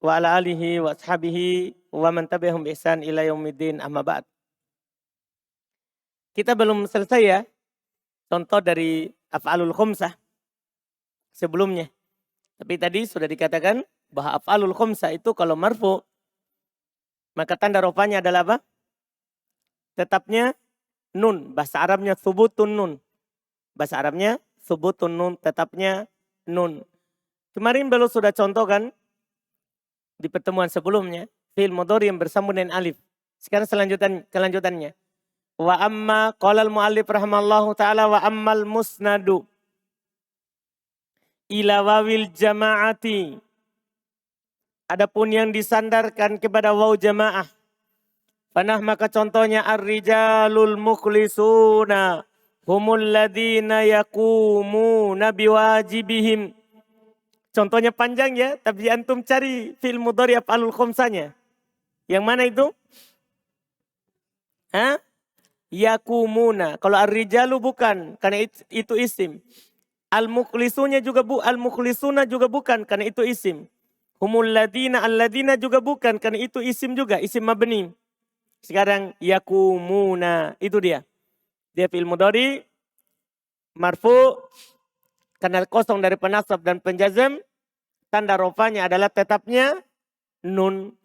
wa ala alihi wa ashabihi wa man tabi'ahum bi ihsan ila yaumiddin amma ba'd. Kita belum selesai ya contoh dari af'alul khumsah sebelumnya. Tapi tadi sudah dikatakan bahwa af'alul khumsah itu kalau marfu maka tanda rofanya adalah apa? Tetapnya nun. Bahasa Arabnya thubutun nun. Bahasa Arabnya thubutun nun, tetapnya nun. Kemarin belum sudah contohkan di pertemuan sebelumnya fi'il mudhari yang bersambung dengan alif. Sekarang kelanjutannya. Wa amma qala al-muallif rahimallahu taala wa ammal musnadu ila wawil jama'ati. Adapun yang disandarkan kepada waw jamaah. Panah maka contohnya ar-rijalul mukhlisuna humul ladina yakumuna biwajibihim. Contohnya panjang ya, tapi antum cari fi'il mudhari af'alul khumsahnya. Yang mana itu? Yakumuna. Kalau ar-rijalu bukan, karena itu isim. Al-mukhlisuna juga bukan, karena itu isim. Humul ladina, al-ladina juga bukan, karena itu isim juga, isim mabni. Sekarang yakumuna, itu dia. Dia fi'il mudhari marfu karena kosong dari penasab dan penjazam, tanda rofanya adalah tetapnya nun.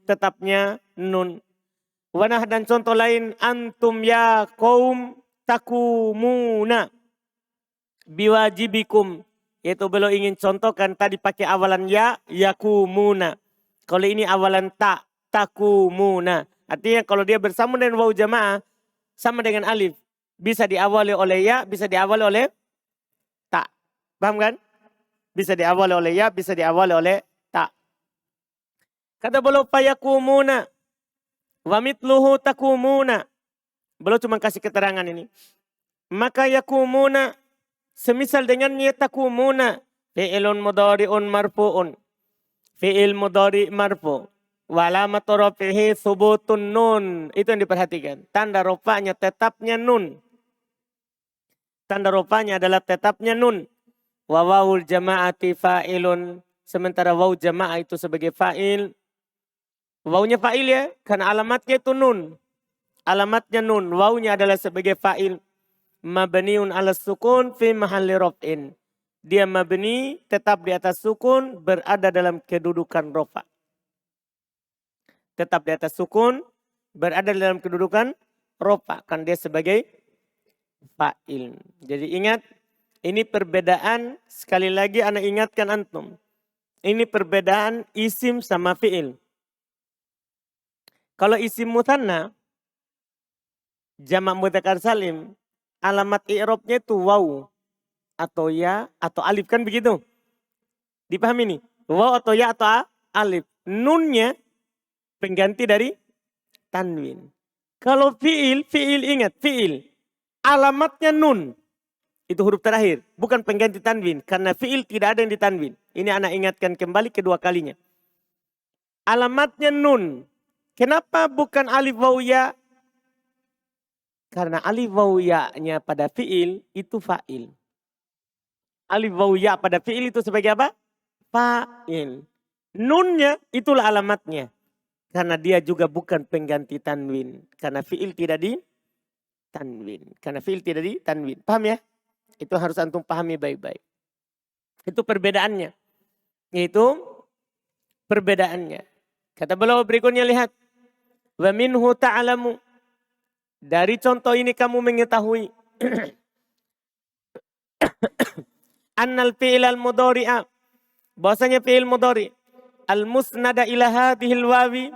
Wanah dan contoh lain, antum ya kaum takumuna biwajibikum. Yaitu beliau ingin contohkan tadi pakai awalan ya, yakumuna. Kalau ini awalan ta, takumuna. Artinya kalau dia bersama dengan waw jamaah, sama dengan alif. Bisa diawali oleh ya, bisa diawali oleh ta. Paham kan? Bisa diawali oleh ya, bisa diawali oleh ta. Kata beliau fayakumuna wa mitluhu takumuna. Beliau cuma kasih keterangan ini. Maka yakumuna semisal dengannya takumuna. Fi'ilun mudhari'un marfu'un. Fi'il mudhari' marfu'. Walamatu rafihi thubutun nun. Itu yang diperhatikan. Tanda rofanya tetapnya nun. Tanda rofanya adalah tetapnya nun. Wa wawul jama'ati fa'ilun. Sementara waw jama'ah itu sebagai fa'il. Wawnya fa'il ya. Karena alamatnya itu nun. Alamatnya nun. Wawnya adalah sebagai fa'il. Mabniun ala sukun fi mahalli raf'in. Dia mabni tetap di atas sukun berada dalam kedudukan rofa. Tetap di atas sukun berada dalam kedudukan rofa. Kan dia sebagai fa'il. Jadi ingat ini perbedaan sekali lagi ana ingatkan antum. Ini perbedaan isim sama fi'il. Kalau isim mutsanna jamak mudzakkar salim alamat i'rabnya itu waw atau ya atau alif kan begitu. Dipahami nih? Waw atau ya atau alif. Nunnya pengganti dari tanwin. Kalau fi'il ingat fi'il. Alamatnya nun. Itu huruf terakhir. Bukan pengganti tanwin. Karena fi'il tidak ada yang ditanwin. Ini anak ingatkan kembali kedua kalinya. Alamatnya nun. Kenapa bukan alif waw ya? Karena alif waw ya-nya pada fi'il itu fa'il. Alif waw ya pada fi'il itu sebagai apa? Fa'il. Nunnya itulah alamatnya. Karena dia juga bukan pengganti tanwin. Karena fi'il tidak di tanwin. Paham ya? Itu harus antum pahami baik-baik. Itu perbedaannya. Itu perbedaannya. Kata beliau berikutnya lihat. Wa minhu ta'alamu. Dari contoh ini kamu mengetahui. Annal fi'il al-mudhari'a. Bahasanya fi'il mudhari. Al-musnada ila hadhil wawi.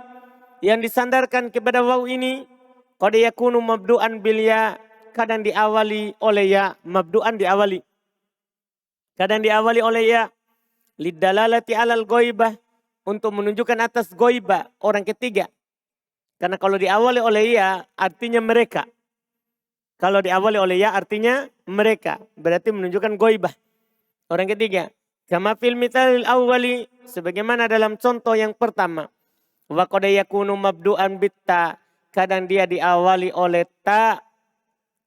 Yang disandarkan kepada waw ini. Qad yakunu mabdu'an bil ya. Kadang diawali oleh ya. Mabdu'an diawali. Kadang diawali oleh ya. Lidalalati alal ghaibah. Untuk menunjukkan atas ghaibah. Orang ketiga. Karena kalau diawali oleh ya artinya mereka. Kalau diawali oleh ya artinya mereka. Berarti menunjukkan ghaibah. Orang ketiga. Kama fil mithalil awwali. Sebagaimana dalam contoh yang pertama. Wa qad yakunu mabdu'an bitta. Kadang dia diawali oleh ta.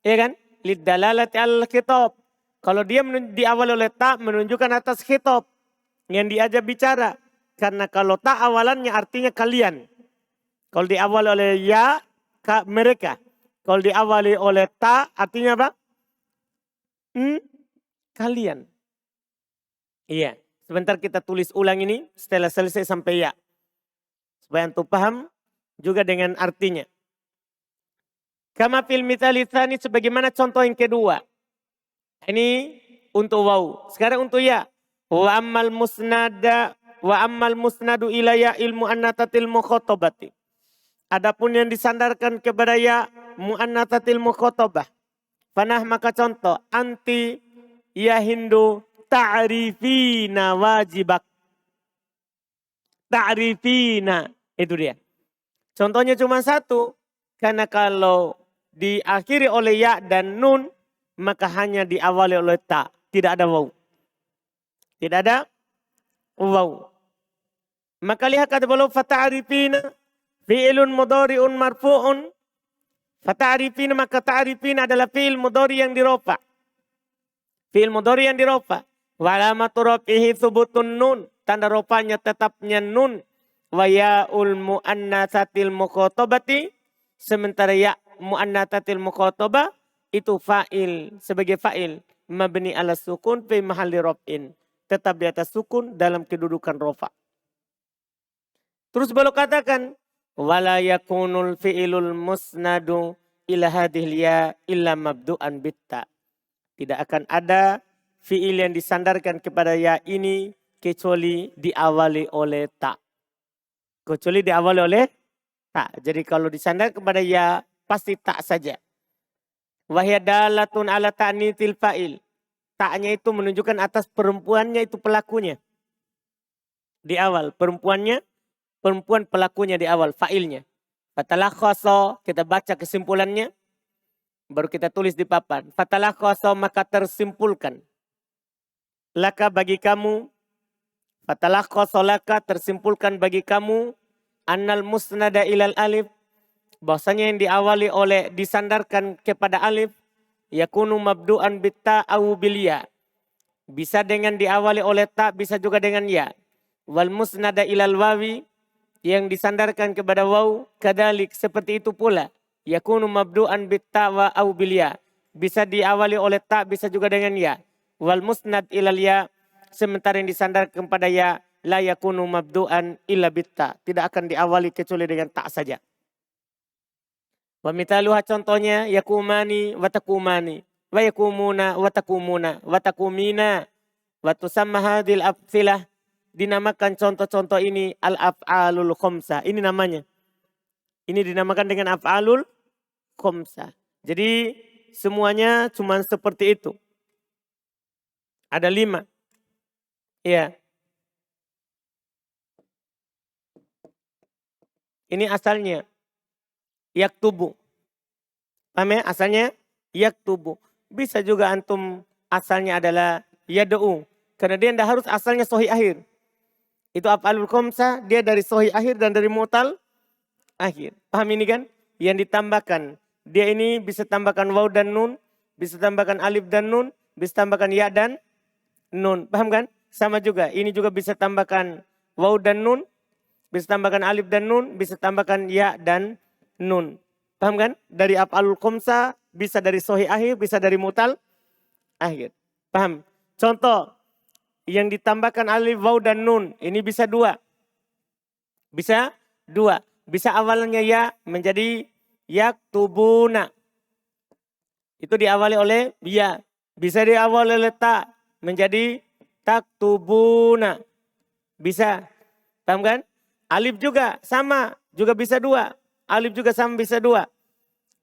Ya kan? Lidalalati al khitab. Kalau dia diawali oleh ta menunjukkan atas khitab. Yang diajak bicara. Karena kalau ta awalannya artinya kalian. Kalau diawali oleh ya, mereka. Kalau diawali oleh ta artinya apa? Kalian. Iya. Sebentar kita tulis ulang ini setelah selesai sampai ya. Supaya antum paham juga dengan artinya. Kama fil mithali tsani sebagaimana contoh yang kedua. Ini untuk waw. Sekarang untuk ya. Wa ammal musnadu ilaya ilmu annatatil mukhatabati. Adapun yang disandarkan kepada ya muannatatil mukhatabah. Panah maka contoh anti ya Hindu ta'rifina wajibak. Ta'rifina itu dia. Contohnya cuma satu. Karena kalau diakhiri oleh ya dan nun maka hanya diawali oleh ta. Tidak ada waw. Tidak ada waw. Maka lihat kata beliau fata'rifina fi'ilun mudhari'un marfu'un. Fata'rifina maka ta'rifina adalah fi'il mudhari yang dirofa. Fi'il mudhari yang dirofa. Wa alamatu rafihi thubutun nun. Tanda rofanya tetapnya nun. Wa ya'ul mu'annatsatil mukhatabati. Sementara ya mu'annatsatil mukhatabah itu fa'il sebagai fa'il mabni ala sukun fi mahalli raf'in. Tetap di atas sukun dalam kedudukan rofa. Terus beliau katakan wala yakunul fi'ilul musnadu ila hadhil ya illa mabdu'an bitta. Tidak akan ada fi'il yang disandarkan kepada ya ini kecuali diawali oleh ta. Kecuali diawali oleh ta. Jadi kalau disandar kepada ya pasti ta saja. Wahya dalatun ala ta'nitil fa'il. Ta'nya itu menunjukkan atas perempuannya itu pelakunya. Di awal perempuannya, perempuan pelakunya di awal, fa'ilnya. Fatalakhasa, kita baca kesimpulannya. Baru kita tulis di papan. Fatalakhasa maka tersimpulkan. Laka bagi kamu. Fatalakhasa laka tersimpulkan bagi kamu. Annal musnada ilal alif. Bahwasanya yang diawali oleh disandarkan kepada alif. Yakunu mabdu'an bitta au bilya. Bisa dengan diawali oleh ta, bisa juga dengan ya. Wal musnada ilal wawi. Yang disandarkan kepada waw. Kadalik seperti itu pula. Yakunu mabdu'an bitta wa au bilya. Bisa diawali oleh ta, bisa juga dengan ya. Wal musnad ilal ya. Sementara yang disandarkan kepada ya. La yakunu mabdu'an illa bitta. Tidak akan diawali kecuali dengan ta saja. Wa mitaluha contohnya yakumani wa takumani wa yakumuna wa takumuna wa takumina wa tusamma hadhil afsilah. Dinamakan contoh-contoh ini al-af'alul khamsah. Ini namanya. Ini dinamakan dengan af'alul khamsah. Jadi semuanya cuma seperti itu. Ada 5. Ya. Ini asalnya. Yaktubu. Paham ya? Asalnya yaktubu. Bisa juga antum asalnya adalah yad'u. Karena dia tidak harus asalnya sohi akhir. Itu af'alul khamsah, dia dari sohi akhir dan dari mu'tal akhir. Paham ini kan? Yang ditambahkan. Dia ini bisa tambahkan waw dan nun. Bisa tambahkan alif dan nun. Bisa tambahkan ya dan nun. Paham kan? Sama juga. Ini juga bisa tambahkan waw dan nun. Bisa tambahkan alif dan nun. Bisa tambahkan ya dan nun. Paham kan? Dari af'alul khamsah, bisa dari sohi akhir, bisa dari mutal akhir. Paham? Contoh, yang ditambahkan alif, waw, dan nun. Ini bisa 2. Bisa 2. Bisa awalnya ya menjadi yaktubuna. Itu diawali oleh ya. Bisa diawali oleh ta menjadi taktubuna. Bisa. Paham kan? Alif juga sama. Juga bisa 2. Alif juga sama bisa 2.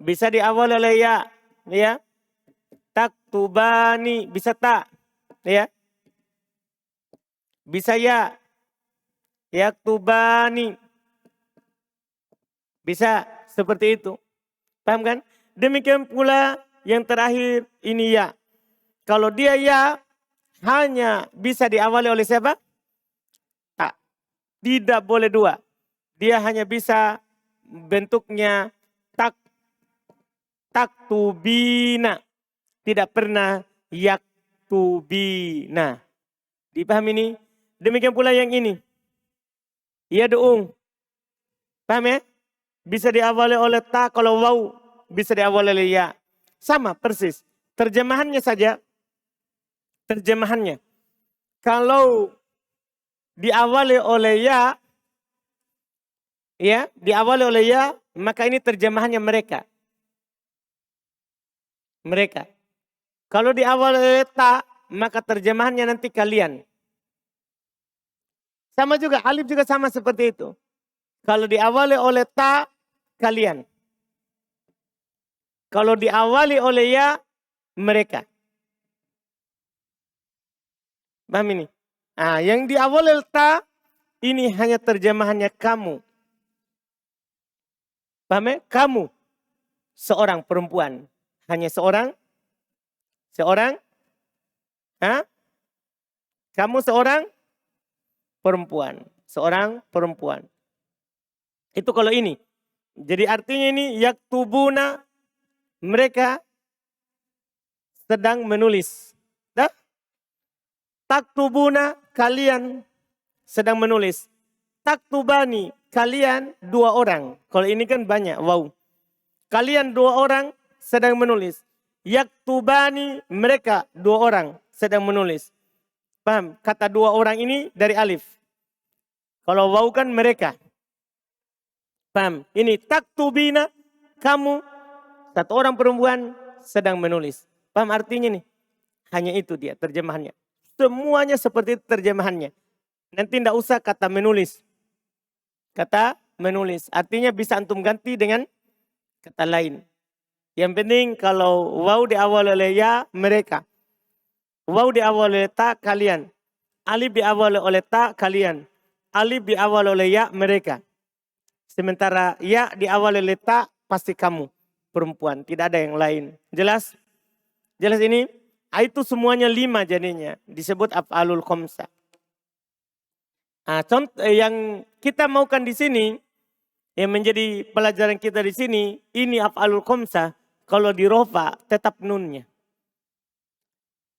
Bisa diawali oleh ya. Ya. Taktubani. Bisa ta. Ya. Bisa ya. Yaktubani. Bisa seperti itu. Paham kan? Demikian pula yang terakhir ini ya. Kalau dia ya hanya bisa diawali oleh siapa? Tak. Tidak boleh 2. Dia hanya bisa bentuknya taktubina. Tidak pernah yaktubina. Dipahami ini? Demikian pula yang ini. Yad'u. Paham ya? Bisa diawali oleh ta, kalau waw bisa diawali oleh ya. Sama persis. Terjemahannya saja. Terjemahannya. Kalau diawali oleh ya, diawali oleh ya, maka ini terjemahannya mereka. Mereka. Kalau diawali oleh ta, maka terjemahannya nanti kalian. Sama juga, alif juga sama seperti itu. Kalau diawali oleh ta, kalian. Kalau diawali oleh ya, mereka. Paham ini? Nah, yang diawali oleh ta, ini hanya terjemahannya kamu. Paham ya? Kamu. Seorang perempuan. Hanya seorang? Hah? Kamu seorang perempuan. Seorang perempuan. Itu kalau ini. Jadi artinya ini yaktubuna, mereka sedang menulis. Dah? Taktubuna, kalian sedang menulis. Taktubani, kalian 2 orang. Kalau ini kan banyak, wow. Kalian 2 orang sedang menulis. Yaktubani, mereka 2 orang sedang menulis. Paham? Kata 2 orang ini dari alif. Kalau wow kan mereka. Paham? Ini taktubina, kamu 1 orang perempuan sedang menulis. Paham artinya nih? Hanya itu dia terjemahannya. Semuanya seperti itu terjemahannya. Nanti tidak usah kata menulis. Kata menulis. Artinya bisa antum ganti dengan kata lain. Yang penting kalau waw diawali oleh ya, mereka. Waw diawali oleh ta, kalian. Alif diawali oleh ta, kalian. Alif diawali oleh ya, mereka. Sementara ya diawali oleh ta, pasti kamu. Perempuan, tidak ada yang lain. Jelas? Jelas ini? Itu semuanya 5 jadinya. Disebut af'alul khamsah. Nah, contoh yang kita maukan di sini, yang menjadi pelajaran kita di sini, ini af'alul khamsah. Kalau di rofa tetap nunnya.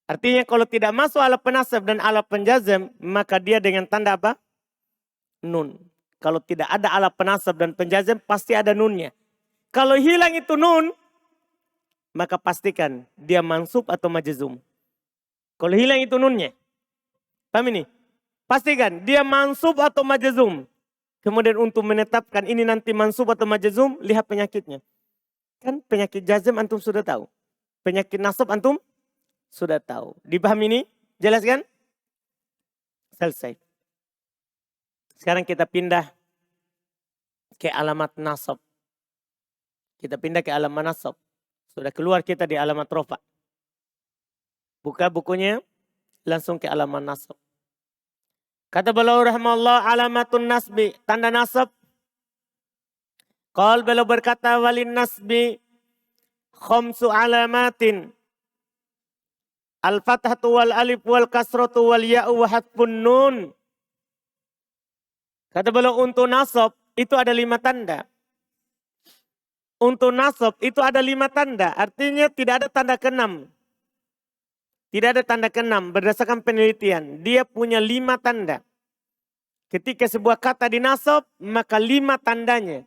Artinya kalau tidak masuk ala penasab dan ala penjazam, maka dia dengan tanda apa? Nun. Kalau tidak ada ala penasab dan penjazam, pasti ada nunnya. Kalau hilang itu nun, maka pastikan dia mansub atau majzum. Kalau hilang itu nunnya. Paham ini? Pastikan dia mansub atau majzum. Kemudian untuk menetapkan ini nanti mansub atau majzum, lihat penyakitnya. Kan penyakit jazm antum sudah tahu. Penyakit nasab antum sudah tahu. Dipahami ini? Jelas kan? Selesai. Sekarang kita pindah ke alamat nasab. Kita pindah ke alamat nasab. Sudah keluar kita di alamat rofa. Buka bukunya, langsung ke alamat nasab. Kata beliau rahimahullah, alamatun nasbi, tanda nasab. Qal beliau berkata, walin nasbi khamsu alamatin. Al-fathatu wal alif wal kasratu wal ya'u wa hatfun nun. Kata beliau untuk nasab itu ada 5 tanda. Untuk nasab itu ada 5 tanda. Artinya tidak ada tanda ke-6. Tidak ada tanda ke-6 berdasarkan penelitian. Dia punya 5 tanda. Ketika sebuah kata dinasab, maka 5 tandanya.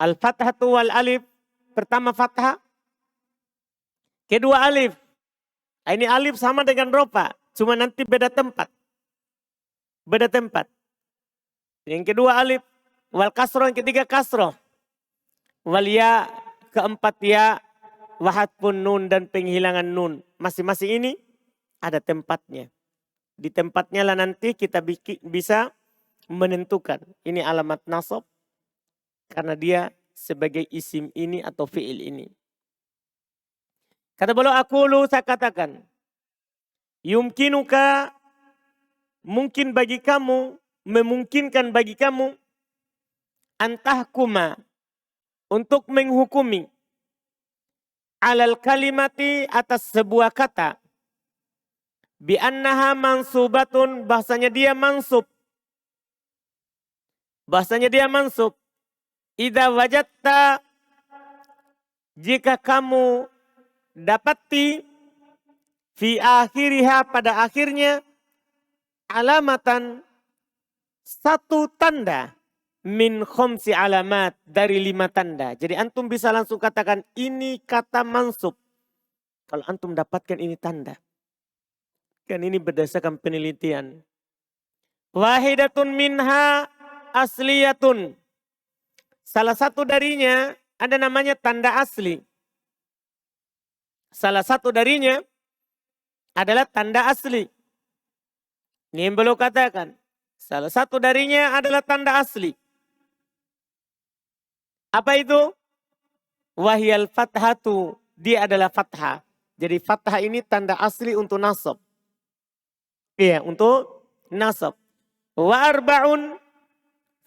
Al-fathatu wal alif. Pertama fathah. Kedua alif. Ini alif sama dengan rofa. Cuma nanti beda tempat. Beda tempat. Yang kedua alif. Wal kasroh, yang ketiga kasroh. Wal ya, keempat ya. Wahat pun nun dan penghilangan nun. Masing-masing ini ada tempatnya. Di tempatnya lah nanti kita bisa menentukan. Ini alamat nasab. Karena dia sebagai isim ini atau fi'il ini. Kata beliau, aqulu, saya katakan. Yumkinuka, mungkin bagi kamu, memungkinkan bagi kamu. Antahkuma, untuk menghukumi. Alal kalimati, atas sebuah kata. Bi'annaha mansubatun, bahasanya dia mansub. Bahasanya dia mansub. Idza wajatta, jika kamu dapati fi akhiriha, pada akhirnya alamatan, satu tanda min khomsi alamat, dari 5 tanda. Jadi antum bisa langsung katakan ini kata mansub. Kalau antum dapatkan ini tanda. Kan ini berdasarkan penelitian. Wahidatun minha asliyatun. Salah satu darinya ada namanya tanda asli. Salah satu darinya adalah tanda asli. Ini yang belum katakan. Salah satu darinya adalah tanda asli. Apa itu? Wahyal fathatu. Dia adalah fathah. Jadi fathah ini tanda asli untuk nasab. Iya, untuk nasab. Wa arba'un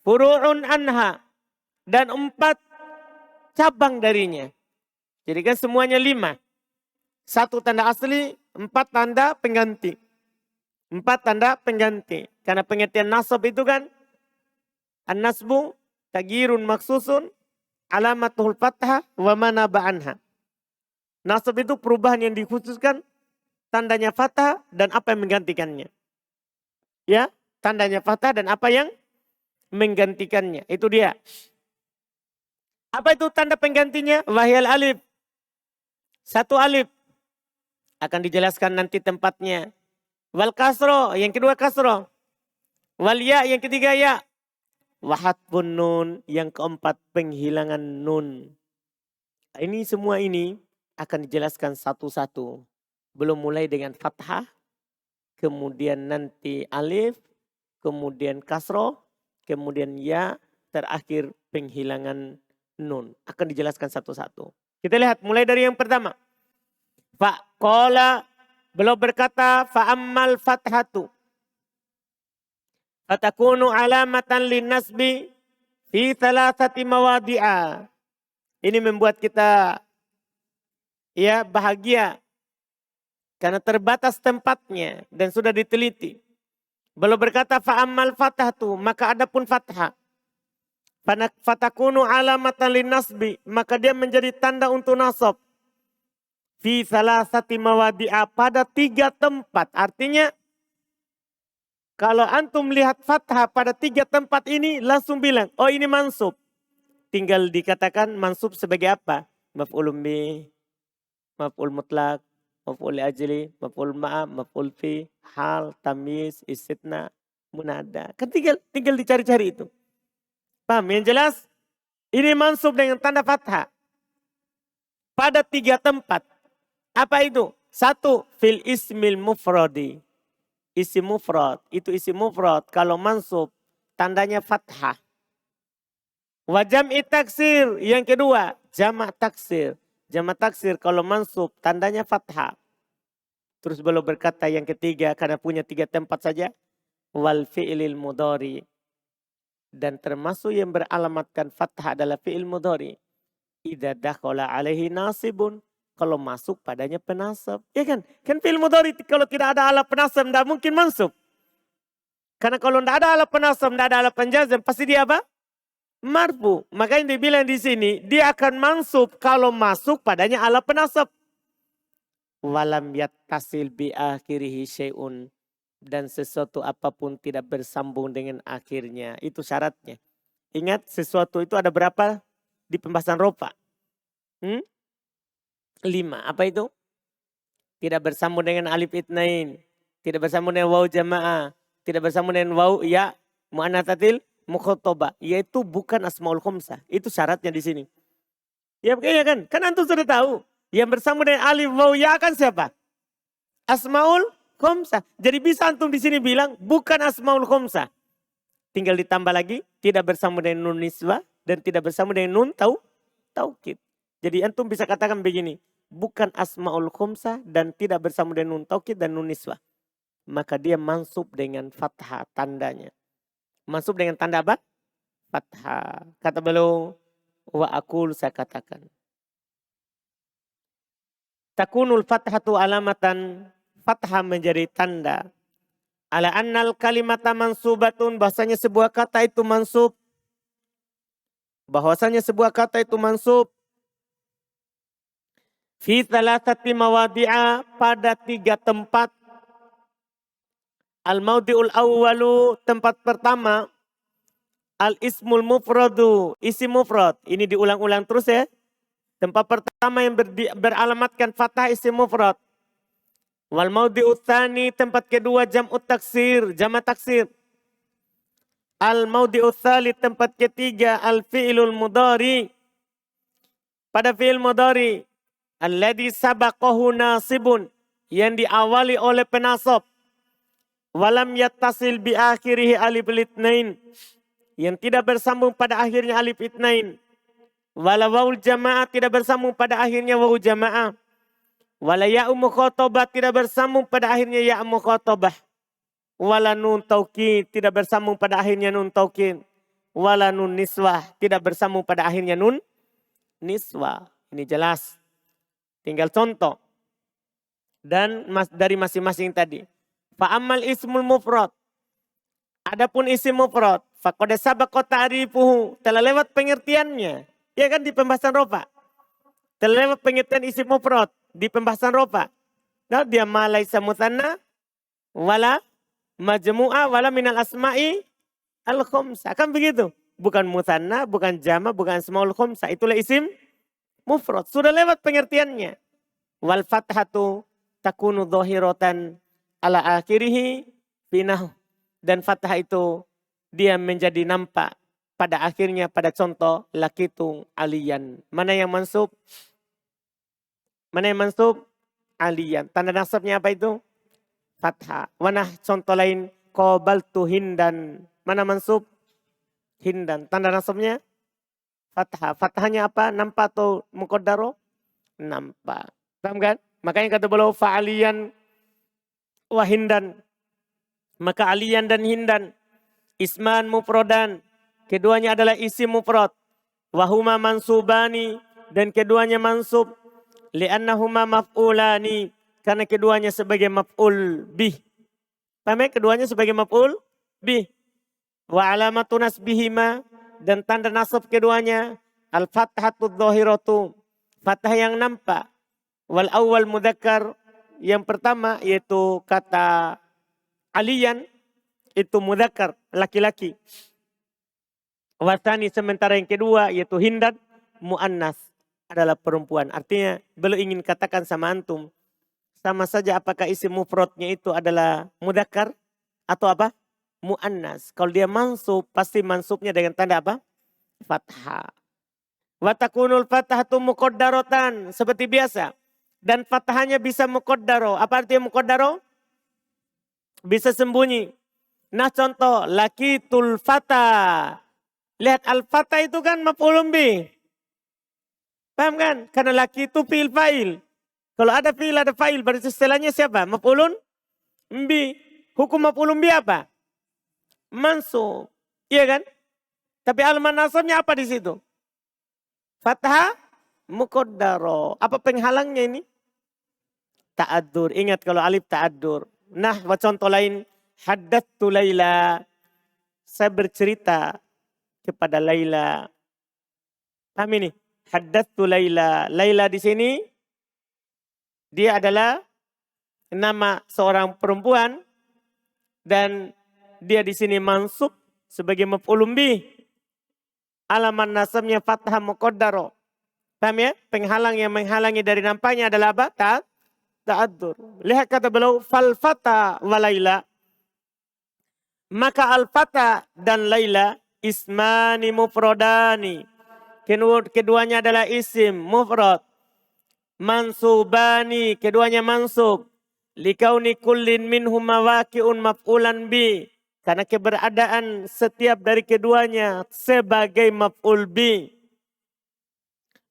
furu'un anha. Dan 4 cabang darinya. Jadi kan semuanya 5. 1 tanda asli, 4 tanda pengganti. 4 tanda pengganti. Karena pengertian nasab itu kan. An-nasbu tagirun maksusun alamatul fathah wa manaba anha. Nasab itu perubahan yang dikhususkan. Tandanya fathah dan apa yang menggantikannya. Ya, tandanya fathah dan apa yang menggantikannya. Itu dia. Apa itu tanda penggantinya? Wahyal alif. 1 alif. Akan dijelaskan nanti tempatnya. Wal kasro, yang kedua kasro. Wal ya, yang ketiga ya. Wahatbun nun, yang keempat penghilangan nun. Ini semua ini akan dijelaskan satu-satu. Belum mulai dengan fathah, kemudian nanti alif, kemudian kasro, kemudian ya, terakhir penghilangan nun. Akan dijelaskan satu-satu. Kita lihat mulai dari yang pertama. Fa'qala, beliau berkata fa'ammal fathatu. Fatakunu alamatan linnasbi fi thalathati mawadi'a. Ini membuat kita ya bahagia. Karena terbatas tempatnya dan sudah diteliti. Beliau berkata fa'ammal fathatu, maka adapun fathah. Fatakunu alamatan linnasbi, maka dia menjadi tanda untuk nasab. Fi salasati mawadi'a, pada 3 tempat. Artinya kalau antum lihat fathah pada 3 tempat ini langsung bilang, oh ini mansub. Tinggal dikatakan mansub sebagai apa? Maf'ulun bih, maf'ul mutlak, maf'ul ajli, maf'ul ma'a, maf'ul fi, hal, tamyiz, istitna, munada. Kan tinggal dicari-cari itu. Paham? Yang jelas ini mansub dengan tanda fathah. Pada 3 tempat. Apa itu? 1, fil ismil mufradi. Isim mufrad. Itu isim mufrad. Kalau mansub, tandanya fathah. Wa jam'i taksir. Yang kedua, jamak taksir. Jamak taksir kalau mansub, tandanya fathah. Terus beliau berkata yang ketiga, karena punya 3 tempat saja. Wal fi'lil mudhari. Dan termasuk yang beralamatkan fathah adalah fi'il mudhari. Idza dakhala alaihi nasibun. Kalau masuk padanya penasab. Ya kan? Kan fi'il mudhari kalau tidak ada alat penasab tidak mungkin mansub. Karena kalau tidak ada alat penasab, tidak ada alat penjazam, pasti dia apa? Marfu. Makanya dibilang di sini, dia akan mansub kalau masuk padanya alat penasab. Walam yattasil bi akhirihi syai'un. Dan sesuatu apapun tidak bersambung dengan akhirnya. Itu syaratnya. Ingat sesuatu itu ada berapa di pembahasan rofa? 5. Apa itu? Tidak bersambung dengan alif itnain. Tidak bersambung dengan waw jamaah. Tidak bersambung dengan waw ya mu'annatsatil mukhatabah. Yaitu bukan asmaul khamsah. Itu syaratnya di sini. Ya kan? Kan antum sudah tahu. Yang bersambung dengan alif waw ya kan siapa? Asmaul khamsah. Jadi bisa antum di sini bilang bukan asmaul khamsah. Tinggal ditambah lagi. Tidak bersambung dengan nun nisbah. Dan tidak bersambung dengan nun taukid. Jadi antum bisa katakan begini. Bukan asmaul khamsah dan tidak bersambung dengan nun taukid dan nun nisbah. Maka dia mansub dengan fathah tandanya. Mansub dengan tanda apa? Fathah. Kata beliau, wa aqul, saya katakan. Takunul fathatu alamatan, fathah menjadi tanda. Ala annal kalimata mansubatun, bahasanya sebuah kata itu mansub. Bahwasanya sebuah kata itu mansub. Fi thalathati mawadi'a, pada 3 tempat. Al-mawdi'ul awwalu, tempat pertama. Al-ismul mufradu, isim mufrad. Ini diulang-ulang terus ya. Tempat pertama yang beralamatkan fathah isim mufrad. Wal maudhi'ut tsani, tempat kedua jam'ut taksir, jama' taksir. Al maudhi'ut tsalits, tempat ketiga al fi'lul mudhari. Pada fi'il mudhari, alladzi sabaqahu nasibun, yang diawali oleh penasab. Walam yattasil bi akhirih alif litnain, yang tidak bersambung pada akhirnya alif itnain. Wala waul jamaah, tidak bersambung pada akhirnya wawu jamaah. Wala ya'u mukhatabah, tidak bersambung pada akhirnya ya' mukhatabah. Wala nun taukid, tidak bersambung pada akhirnya nun taukid. Wala nun niswah, tidak bersambung pada akhirnya nun niswah. Ini jelas. Tinggal contoh. Dan dari masing-masing tadi. Fa'amal ismul mufrad. Adapun isim mufrad. Faqad sabaqa ta'rifuhu. Telah lewat pengertiannya. Ya kan di pembahasan rofa. Telah lewat pengertian isim mufrad. Di pembahasan rofa. Nah, dia ma laisa mutsanna wala majmu'a wala minal asma'i al-khomsa. Kan begitu. Bukan mutsanna, bukan jama, bukan asmaul khomsa. Itulah isim mufrad. Sudah lewat pengertiannya. Wal fathatu takunu dhahiratan ala akhirihi binahu. Dan fathah itu dia menjadi nampak pada akhirnya, pada contoh lakitu aliyan. Mana yang mansub? Mana yang mansub? Aliyan. Tanda nasabnya apa itu? Fathah. Mana contoh lain? Qabaltu hindan. Mana mansub? Hindan. Tanda nasabnya? Fathah. Fathahnya apa? Nampak atau muqaddaro? Nampak. Paham kan? Makanya kata beliau fa'aliyan wa hindan. Maka aliyan dan hindan isman mufrodan. Keduanya adalah isim mufrad. Wahuma mansubani, dan keduanya mansub. Li'annahuma maf'ulani, karena keduanya sebagai maf'ul bih. Paham ya? Keduanya sebagai maf'ul bih. Wa alamatu nasbihima, dan tanda nasab keduanya al-fathatu dhahiratu, fathah yang nampak. Wal awal mudzakkar, yang pertama yaitu kata aliyan itu mudzakkar, laki-laki. Wasani, sementara yang kedua yaitu hindan, muannas, adalah perempuan. Artinya beliau ingin katakan sama antum, sama saja apakah isim mufradnya itu adalah mudzakkar atau apa? Muannas. Kalau dia mansub, pasti mansubnya dengan tanda apa? Fathah. Wa takunul fathatu muqaddaratan, seperti biasa. Dan fathahnya bisa muqaddaro. Apa artinya muqaddaro? Bisa sembunyi. Nah contoh, lakitul fata. Lihat al-fata itu kan maf'ulun bih. Paham kan? Karena laki itu fi'il fa'il. Kalau ada fi'il ada fa'il, berarti istilahnya siapa? Maf'ulun bih. Hukum maf'ulun bih apa? Mansub. Iya kan? Tapi alamat nasabnya apa di situ? Fathah muqaddaro. Apa penghalangnya ini? Ta'addur. Ingat kalau alif ta'addur. Nah, contoh lain. Haddattu Laila. Saya bercerita kepada Laila. Paham ini? Haddattu Laila. Laila di sini dia adalah nama seorang perempuan dan dia di sini mansub sebagai maf'ulun bih. Alamat nasabnya fathah muqaddaro. Paham ya? Penghalang yang menghalangi dari nampaknya adalah apa? Ta'addur. Lihat kata beliau fal fata wa Laila. Maka al-fata dan Laila ismani mufradani. Keduanya adalah isim mufrad. Mansubani, keduanya mansub. Likauni kullin minhum mawaqi'un maf'ulan bi. Karena keberadaan setiap dari keduanya sebagai maf'ul bi.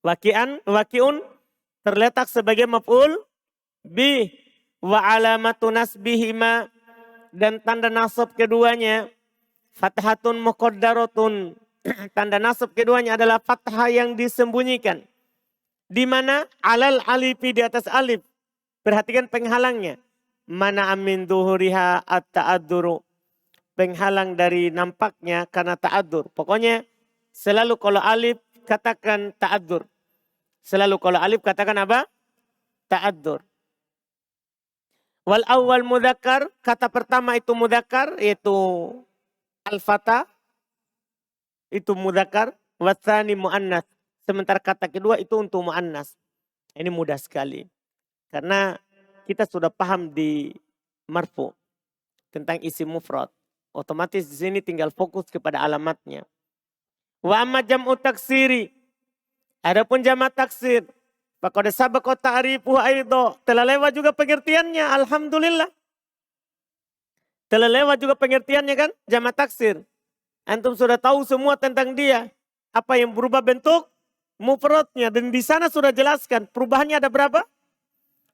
Waqi'un terletak sebagai maf'ul bi. Wa alamatu nasbihima, dan tanda nasab keduanya fathatun muqaddaratun. Tanda nasab keduanya adalah fathah yang disembunyikan. Di mana? Alal alifi, di atas alif. Perhatikan penghalangnya. Mana amin duhuriha at-ta'adzuru. Penghalang dari nampaknya karena ta'adzur. Pokoknya selalu kalau alif katakan ta'adzur. Selalu kalau alif katakan apa? Ta'adzur. Wal awal mudzakkar, kata pertama itu mudzakkar yaitu al-fata. itu mudzakkar, watsani muannas. Sementara kata kedua itu untuk muannas. Ini mudah sekali. Karena kita sudah paham di marfu tentang isim mufrad. Otomatis di sini tinggal fokus kepada alamatnya. Wa amma jam'u taksiri. Adapun jamak taksir. Faqad sabaqa ta'rifuhu aidha. Telah lewat juga pengertiannya. Alhamdulillah. Telah lewat juga pengertiannya kan. Jamak taksir. Antum sudah tahu semua tentang dia. Apa yang berubah bentuk? Mufradnya. Dan di sana sudah jelaskan. Perubahannya ada berapa?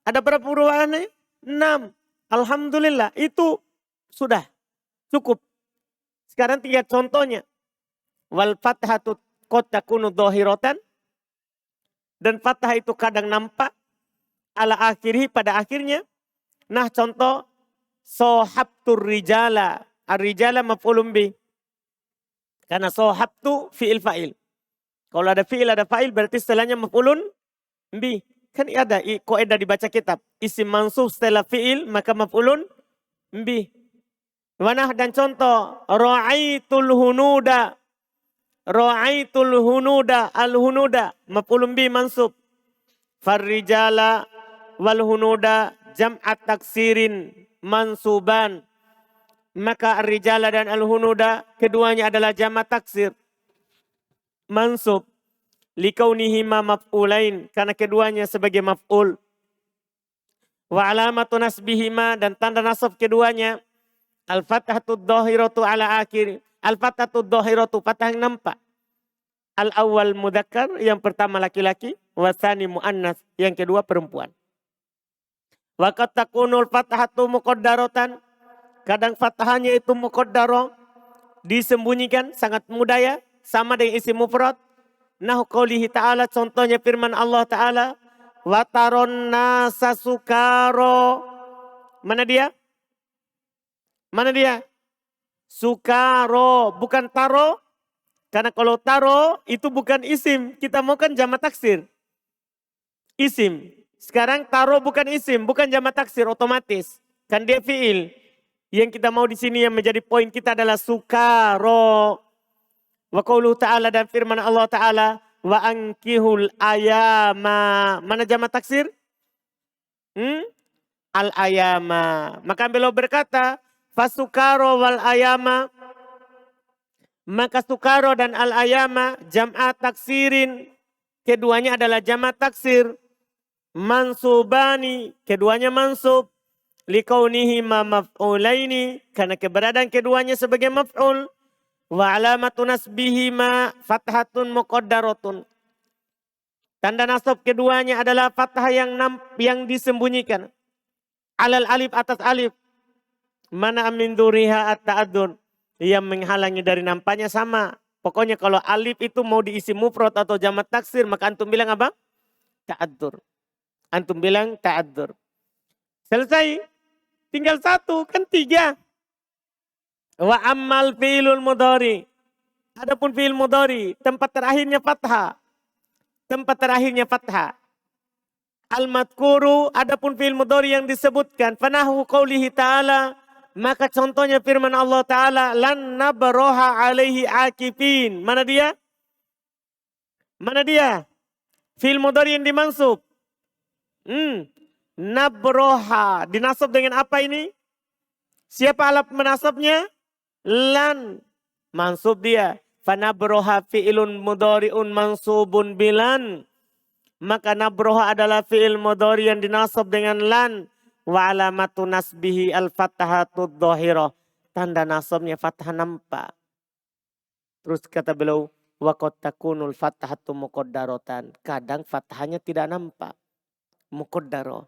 Ada berapa perubahannya? 6. Alhamdulillah. Itu sudah cukup. Sekarang tinggal contohnya. Wal fathatu qad takunu dhahiratan. Dan fathah itu kadang nampak. Ala akhirih pada akhirnya. Nah contoh. Sohabtur rijala. Ar-rijala maf'ulun bih. Karena sohabtu fi'il fa'il. Kalau ada fi'il ada fa'il berarti setelahnya maf'ulun bih. Kan ada kaidah dibaca kitab. Isim mansub setelah fi'il maka maf'ulun bih. Wanah dan contoh. Ra'aitul hunuda. Ra'aitul hunuda. Al-hunuda. Maf'ulun bih mansub. Farrijala wal hunuda jam'at taksirin mansuban. Maka ar-rijala dan al-hunuda keduanya adalah jamak taksir. Mansub. Likaunihima maf'ulain. Karena keduanya sebagai maf'ul. Wa alamatu nasbihima dan tanda nasab keduanya. Al-fathatud dhahiratu ala akhir. Al-fathatud dhahiratu fathah yang nampak. Al-awwal mudzakkar yang pertama laki-laki. Wasani muannas yang kedua perempuan. Wa qad takunul fathatu muqaddaratan. Kadang fathahnya itu muqaddaro. Disembunyikan sangat mudah ya. Sama dengan isim mufrad. Nah qaulihi ta'ala contohnya firman Allah Ta'ala. Wataron nasa sukaro. Mana dia? Mana dia? Sukaro. Bukan taro. Karena kalau taro itu bukan isim. Kita mau kan jamak taksir. Isim. Sekarang taro bukan isim. Bukan jamak taksir otomatis. Kan dia fi'il. Yang kita mau di sini yang menjadi poin kita adalah sukaro. Wa qauluhu ta'ala dan firman Allah Ta'ala. Wa ankihul ayama. Mana jamak taksir? Al ayama. Maka beliau berkata. Fasukaro wal ayama. Maka sukaro dan al ayama. Jam'at taksirin. Keduanya adalah jamak taksir. Mansubani. Keduanya mansub. Likaunihima maf'ulaini. Karena keberadaan keduanya sebagai maf'ul. Wa alamatu nasbihima fathatun muqaddaratun. Tanda nasab keduanya adalah fathah yang disembunyikan. Alal alif atas alif. Mana amin duriha at-ta'adzur. Yang menghalangi dari nampaknya sama. Pokoknya kalau alif itu mau diisi mufrad atau jamak taksir. Maka antum bilang apa? Ta'adzur. Antum bilang ta'adzur. Selesai. Tinggal satu. Kan 3. Wa ammal fi'lul mudhari. Adapun fi'il mudhari, tempat terakhirnya fathah. Tempat terakhirnya fathah. Al-madhkuru, adapun fi'il mudhari yang disebutkan, fanahu qaulihi ta'ala, maka contohnya firman Allah Ta'ala, lan nabraha alaihi akifin. Mana dia? Mana dia? Fi'il mudhari yang dimansub. Nabroha. Dinasab dengan apa ini? Siapa alat menasabnya? Lan. Mansub dia. Fanabroha fi'ilun mudhari'un mansubun bilan. Maka nabroha adalah fi'il mudhari yang dinasab dengan lan. Wa alamatu nasbihi al-fathatud dhahirah. Tanda nasabnya fathah nampak. Terus kata beliau. Wa qad takunul fathatu muqaddaratan. Kadang fathahnya tidak nampak. Muqaddaro.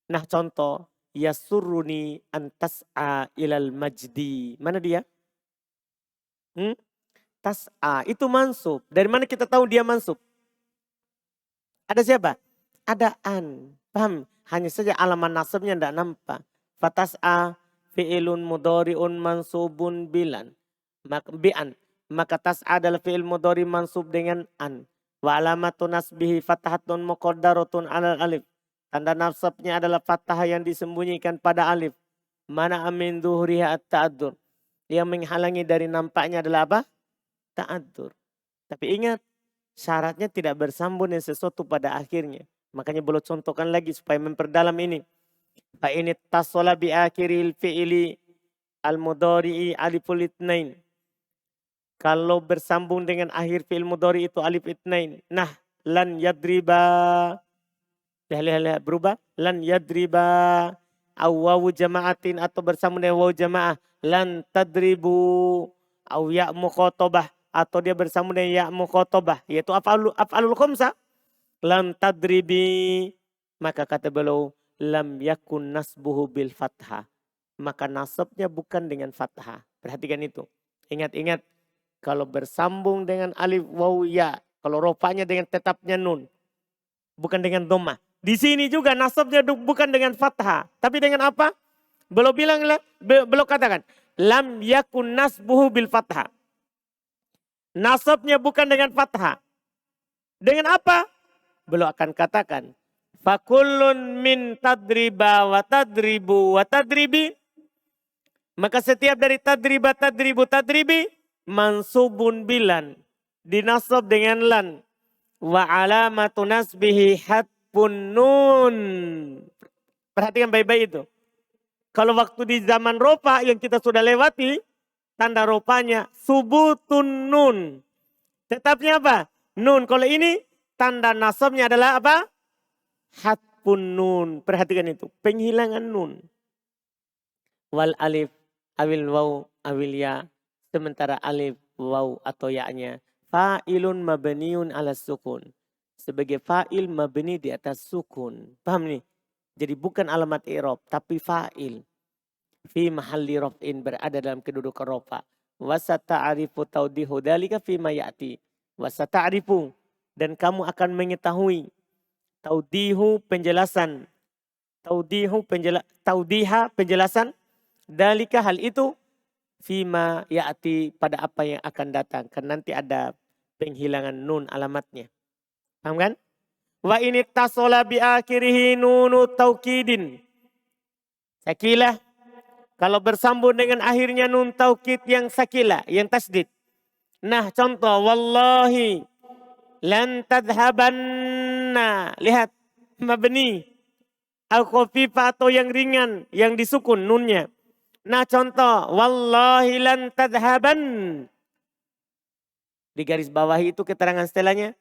Nah contoh. Yasurruni antas'a ilal majdi. Mana dia? Tas'a. Itu mansub. Dari mana kita tahu dia mansub? Ada siapa? Ada an. Paham? Hanya saja alamat nasabnya tidak nampak. Fatas'a fi'ilun mudhari'un mansubun bilan. Bi'an. Maka tas'a adalah fi'il mudhari mansub dengan an. Wa alamatu nasbihi fathatun muqaddaratun alal alif. Tanda nasabnya adalah fathah yang disembunyikan pada alif. Mana amin zuhriha at-ta'adzur. Yang menghalangi dari nampaknya adalah apa? Ta'adzur. Tapi ingat, syaratnya tidak bersambung dengan sesuatu pada akhirnya. Makanya boleh contohkan lagi supaya memperdalam ini. Fa ini tasola bi akhiril fi'ili al-mudhari'i aliful itsnain. Kalau bersambung dengan akhir fi'il mudhari itu alif itsnain. Nah, lan yadriba. Lihat berubah. Lan yadriba. Awawu jama'atin atau bersambung dengan wawu jama'ah. Lan tadribu. Aw ya mukhotobah. Atau dia bersambung dengan ya mukhotobah. Yaitu af'alul khamsah. Lan tadribi. Maka kata beliau. Lam yakun nasbuhu bil fathah. Maka nasabnya bukan dengan fathah. Perhatikan itu. Ingat-ingat. Kalau bersambung dengan alif waw ya. Kalau rofanya dengan tetapnya nun. Bukan dengan dhammah. Di sini juga nasabnya bukan dengan fathah. Tapi dengan apa? Belum katakan. Lam yakun nasbuhu bil fathah. Nasabnya bukan dengan fathah. Dengan apa? Belum akan katakan. Fakullun min tadriba wa tadribu wa tadribi. Maka setiap dari tadriba, tadribu, tadribi. Mansubun bilan. Dinasab dengan lan. Wa alamatu nasbihi hatpun nun. Perhatikan baik-baik itu. Kalau waktu di zaman ropa yang kita sudah lewati. Tanda ropanya subutun nun. Tetapnya apa? Nun. Kalau ini tanda nasabnya adalah apa? Hatpun nun. Perhatikan itu. Penghilangan nun. Wal alif awil waw awil ya. Sementara alif, waw atau ya-nya. Fa'ilun mabniun ala sukun. Sebagai fa'il mabni di atas sukun. Paham nih? Jadi bukan alamat i'rab tapi fa'il. Fi mahalli raf'in berada dalam kedudukan rafa. Wa sata'arifu taudihu dalika fi ma ya'ti. Wa sata'arifu dan kamu akan mengetahui taudihu penjelasan. Taudiha penjelasan. Dalika hal itu fima ya'ti pada apa yang akan datang. Karena nanti ada penghilangan nun alamatnya. Paham kan? Wa ini tasola bi akhirihi nunu taukidin. Sakilah. Kalau bersambung dengan akhirnya nun taukid yang sakilah. Yang tasdid. Nah contoh. Wallahi. Lan tadhabanna. Lihat. Mabni. Al-khafifah atau yang ringan. Yang disukun nunnya. Nah contoh, wallahi lan tadhaban. Di garis bawah itu keterangan setelahnya.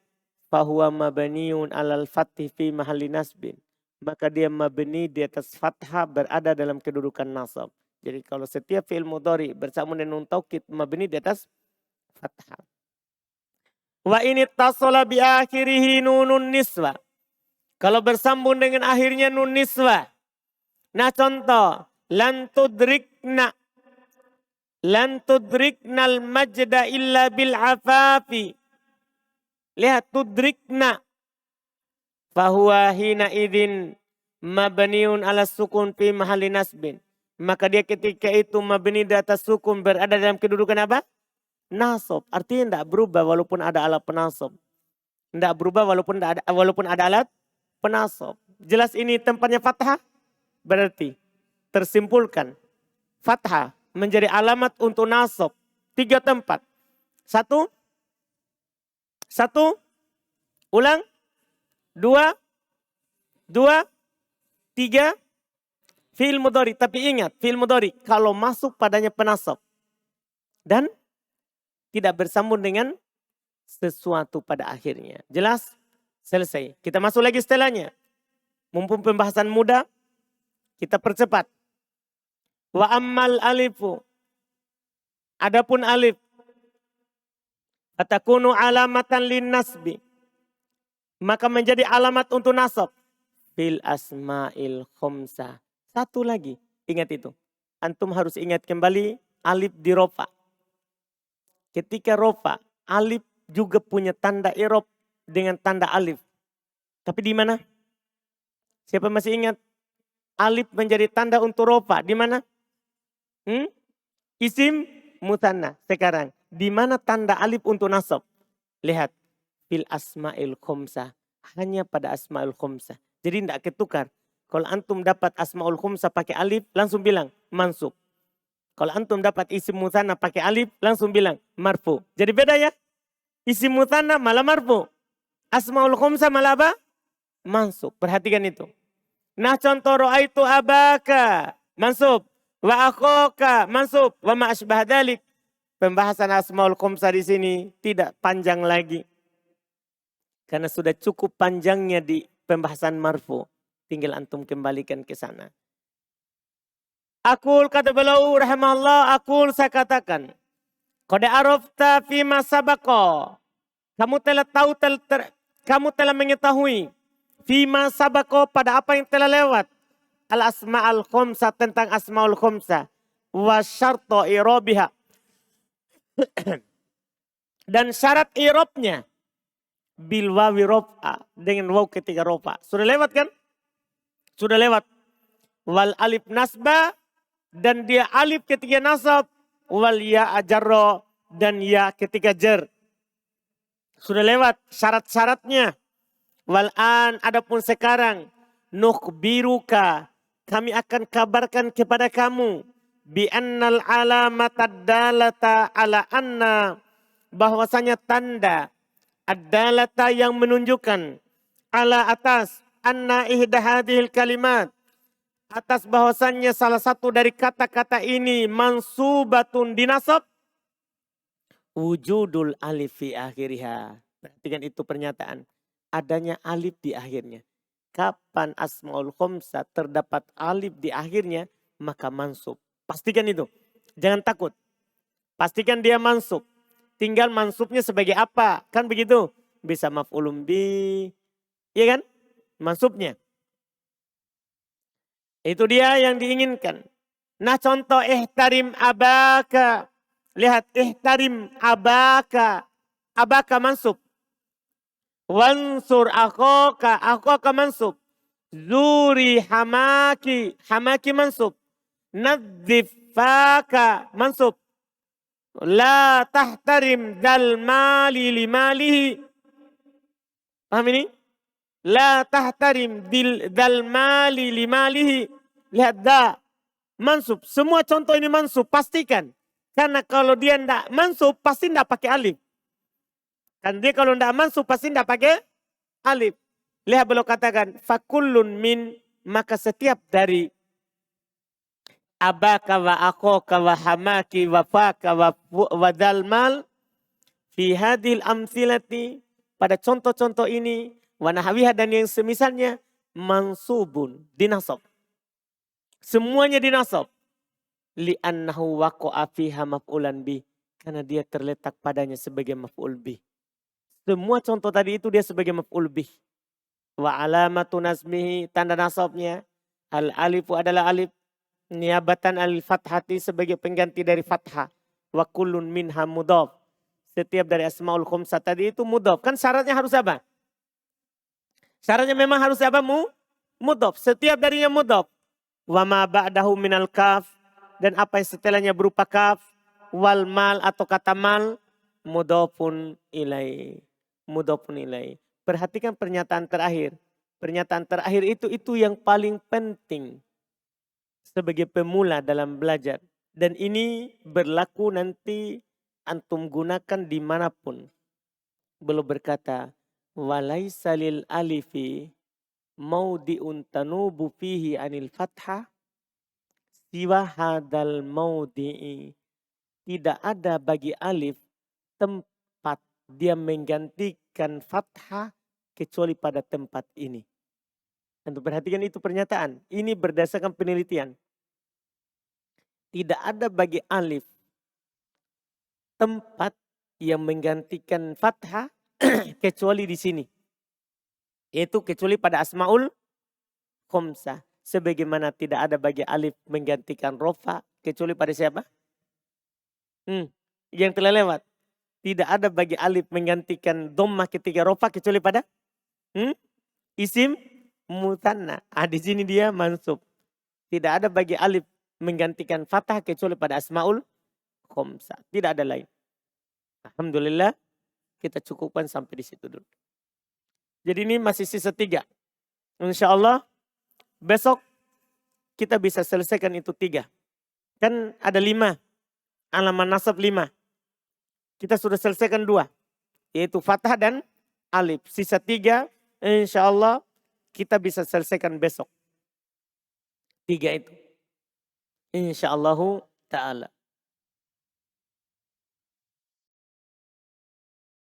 Fahuwa mabniun alal fathi fi mahalli nasbin. Maka dia mabni di atas fathah berada dalam kedudukan nasab. Jadi kalau setiap fi'il mudhari bersama dengan nun taukid mabni di atas fathah. Wa ini tasola bi akhirihi nunun niswa. Kalau bersambung dengan akhirnya nun niswa. Nah contoh. Lan tudriknal majda illa bil afafi. Lihat tudrikna. Fahuwa hina idin mabniun ala sukun fi mahalli nasbin. Maka dia ketika itu mabni di atas sukun berada dalam kedudukan apa? Nasab. Artinya tidak berubah walaupun ada alat penasab. Tidak berubah walaupun ada alat penasab. Jelas ini tempatnya fathah? Berarti tersimpulkan fathah menjadi alamat untuk nasab. 3 tempat. Satu. Ulang. 2. 3. Fi'il mudhari. Tapi ingat fi'il mudhari kalau masuk padanya penasab. Dan tidak bersambung dengan sesuatu pada akhirnya. Jelas? Selesai. Kita masuk lagi setelahnya. Mumpung pembahasan mudah. Kita percepat. Wa ammal alifu. Adapun alif. Atakunu alamatan lin nasbi. Maka menjadi alamat untuk nasab. Fil asma'il khomsah. Satu lagi. Ingat itu. Antum harus ingat kembali alif di rofa. Ketika rofa. Alif juga punya tanda i'rab dengan tanda alif. Tapi di mana? Siapa masih ingat? Alif menjadi tanda untuk rofa. Di mana? Isim mutanna. Sekarang. Di mana tanda alif untuk nasab? Lihat. Fil asma'il khomsah. Hanya pada asma'il khomsah. Jadi tidak ketukar. Kalau antum dapat asma'ul khomsah pakai alif. Langsung bilang mansub. Kalau antum dapat isim musanna pakai alif, langsung bilang marfu. Jadi beda ya. Isim musanna malah marfu. Asmaul khomsa malah apa? Mansub. Perhatikan itu. Nah contoh ro'aitu abaka. Mansub. Wa akhoka. Mansub. Wa ma asbah dalik. Pembahasan asmaul khomsa di sini tidak panjang lagi. Karena sudah cukup panjangnya di pembahasan marfu. Tinggal antum kembalikan ke sana. Akul kata beliau rahimahullah, akul saya katakan. Qad arafta fima sabaqo. Kamu telah tahu, kamu telah mengetahui. Fima sabaqo pada apa yang telah lewat. Al asma'al khomsa tentang asma'ul khomsa. Wa syarto irobiha. Dan syarat irobnya. Bil wawi rofa. Dengan waw ketika rofa. Sudah lewat kan? Sudah lewat. Wal alif nasba. Dan dia alif ketika nasab. Wal ya ajarro. Dan ya ketika jar. Sudah lewat syarat-syaratnya. Wal an adapun sekarang. Nukhbiruka. Kami akan kabarkan kepada kamu. Bi annal alamatad dalata ala anna. Bahwasanya tanda. Ad-dalata yang menunjukkan. Ala atas. Anna ihdahadihil kalimat. Atas bahwasannya salah satu dari kata-kata ini mansubatun dinasab. Wujudul alif fi akhiriha. Perhatikan itu pernyataan. Adanya alif di akhirnya. Kapan asmaul khomsa terdapat alif di akhirnya, maka mansub. Pastikan itu. Jangan takut. Pastikan dia mansub. Tinggal mansubnya sebagai apa. Kan begitu. Bisa maf'ulun bi. Iya kan? Mansubnya. Itu dia yang diinginkan. Nah contoh ihtarim abaka. Lihat ihtarim abaka. Abaka mansub. Wansur akhoka. Akhoka mansub. Zuri hamaki. Hamaki mansub. Nadzif faka mansub. La tahtarim dal mali limalihi. Paham ini? La tahtarim dal mali limalihi. Lihat da. Mansub. Semua contoh ini mansub. Pastikan. Karena kalau dia tidak mansub. Pasti tidak pakai alif. Kan dia kalau tidak mansub. Pasti tidak pakai alif. Lihat beliau katakan. Fakullun min. Maka setiap dari. Abaka wa akhoka wa hamaki wa faka wa dalmal. Fi hadil amthilati. Pada contoh-contoh ini. Wanahawiha dan yang semisalnya mansubun dinasab. Semuanya dinasab. Li'annahu waqa'a fiha maf'ulan bih. Karena dia terletak padanya sebagai maf'ul bih. Semua contoh tadi itu dia sebagai maf'ul bih. Wa alamatu nasmihi tanda nasabnya. Al alifu adalah alif. Niabatan al fathati sebagai pengganti dari fathah. Wa kullun minha mudhaf. Setiap dari asmaul khomsah tadi itu mudhaf. Kan syaratnya harus apa? Syaratnya memang harus apa? Mudhaf. Setiap darinya mudhaf. Wa ma ba'dahu minal kaf. Dan apa yang setelahnya berupa kaf. Wal mal atau kata mal. Mudhafun ilai. Mudhafun ilai. Perhatikan pernyataan terakhir. Pernyataan terakhir itu yang paling penting. Sebagai pemula dalam belajar. Dan ini berlaku nanti antum gunakan dimanapun. Belum berkata. Walaysa lil alifi maudi'un tanubu fihi anil fathah siwa hadal maudi'i. Tidak ada bagi alif tempat dia menggantikan fathah kecuali pada tempat ini. Untuk perhatikan itu pernyataan. Ini berdasarkan penelitian. Tidak ada bagi alif tempat yang menggantikan fathah kecuali di sini. Yaitu kecuali pada asmaul khomsah. Sebagaimana tidak ada bagi alif menggantikan rofa. Kecuali pada siapa? Yang telah lewat. Tidak ada bagi alif menggantikan dhammah ketika rofa. Kecuali pada isim mutanna. Di sini dia mansub. Tidak ada bagi alif menggantikan fathah. Kecuali pada asmaul khomsah. Tidak ada lain. Alhamdulillah. Kita cukupkan sampai di situ dulu. Jadi ini masih sisa 3. Insya Allah besok kita bisa selesaikan itu 3. Kan ada 5. Alaman nasab 5. Kita sudah selesaikan 2. Yaitu fathah dan alif. Sisa 3 insya Allah kita bisa selesaikan besok. 3 itu. Insya Allah ta'ala.